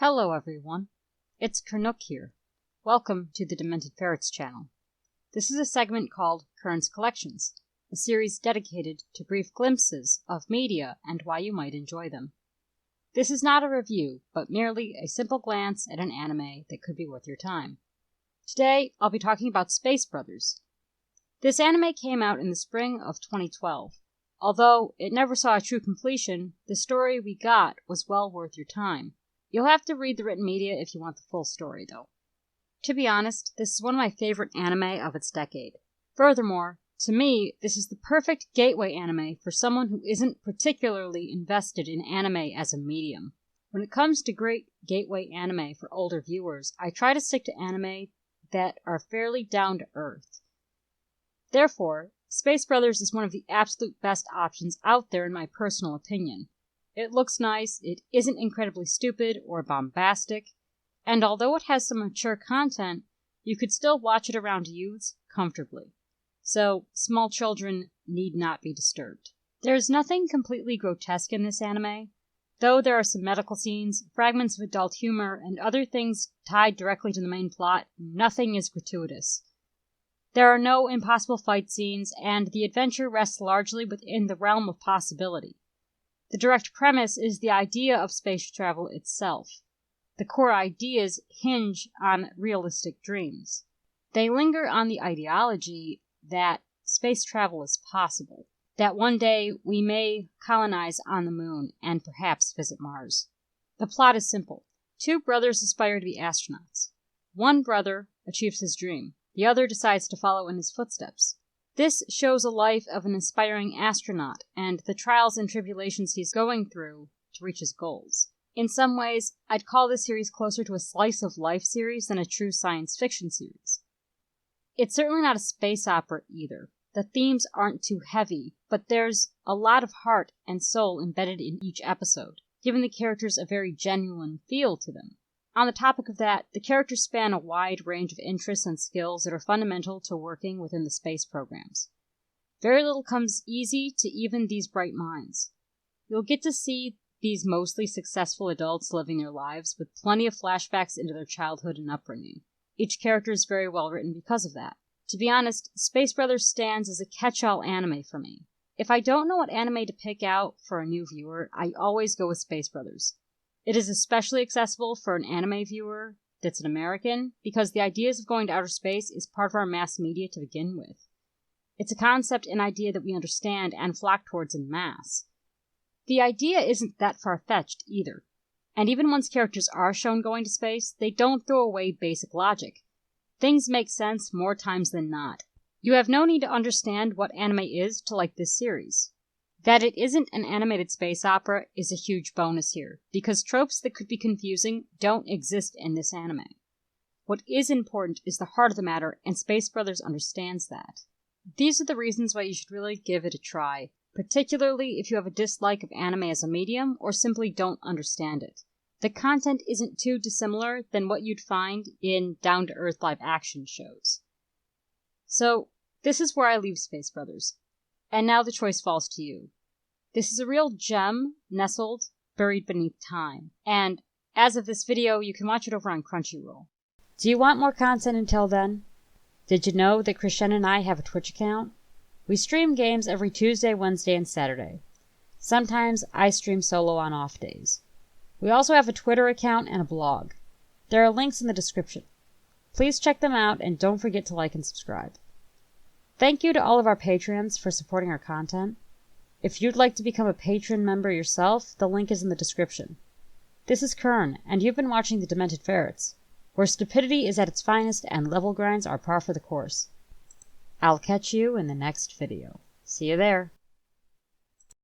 Hello everyone, it's Kern here. Welcome to the Demented Ferrets channel. This is a segment called Kern's Collections, a series dedicated to brief glimpses of media and why you might enjoy them. This is not a review, but merely a simple glance at an anime that could be worth your time. Today, I'll be talking about Space Brothers. This anime came out in the spring of 2012. Although it never saw a true completion, the story we got was well worth your time. You'll have to read the written media if you want the full story, though. To be honest, this is one of my favorite anime of its decade. Furthermore, to me, this is the perfect gateway anime for someone who isn't particularly invested in anime as a medium. When it comes to great gateway anime for older viewers, I try to stick to anime that are fairly down to earth. Therefore, Space Brothers is one of the absolute best options out there in my personal opinion. It looks nice, it isn't incredibly stupid or bombastic, and although it has some mature content, you could still watch it around youths comfortably. So, small children need not be disturbed. There's nothing completely grotesque in this anime, though there are some medical scenes, fragments of adult humor, and other things tied directly to the main plot. Nothing is gratuitous. There are no impossible fight scenes, and the adventure rests largely within the realm of possibility. The direct premise is the idea of space travel itself. The core ideas hinge on realistic dreams. They linger on the ideology that space travel is possible, that one day we may colonize on the moon and perhaps visit Mars. The plot is simple. Two brothers aspire to be astronauts. One brother achieves his dream. The other decides to follow in his footsteps. This shows a life of an aspiring astronaut and the trials and tribulations he's going through to reach his goals. In some ways, I'd call this series closer to a slice of life series than a true science fiction series. It's certainly not a space opera either. The themes aren't too heavy, but there's a lot of heart and soul embedded in each episode, giving the characters a very genuine feel to them. On the topic of that, the characters span a wide range of interests and skills that are fundamental to working within the space programs. Very little comes easy to even these bright minds. You'll get to see these mostly successful adults living their lives with plenty of flashbacks into their childhood and upbringing. Each character is very well written because of that. To be honest, Space Brothers stands as a catch-all anime for me. If I don't know what anime to pick out for a new viewer, I always go with Space Brothers. It is especially accessible for an anime viewer that's an American, because the ideas of going to outer space is part of our mass media to begin with. It's a concept and idea that we understand and flock towards en masse. The idea isn't that far-fetched either, and even once characters are shown going to space, they don't throw away basic logic. Things make sense more times than not. You have no need to understand what anime is to like this series. That it isn't an animated space opera is a huge bonus here, because tropes that could be confusing don't exist in this anime. What is important is the heart of the matter, and Space Brothers understands that. These are the reasons why you should really give it a try, particularly if you have a dislike of anime as a medium or simply don't understand it. The content isn't too dissimilar than what you'd find in down-to-earth live-action shows. So, this is where I leave Space Brothers. And now the choice falls to you. This is a real gem, nestled, buried beneath time. And, as of this video, you can watch it over on Crunchyroll. Do you want more content until then? Did you know that Christian and I have a Twitch account? We stream games every Tuesday, Wednesday, and Saturday. Sometimes I stream solo on off days. We also have a Twitter account and a blog. There are links in the description. Please check them out and don't forget to like and subscribe. Thank you to all of our patrons for supporting our content. If you'd like to become a patron member yourself, the link is in the description. This is Kern, and you've been watching The Demented Ferrets, where stupidity is at its finest and level grinds are par for the course. I'll catch you in the next video. See you there.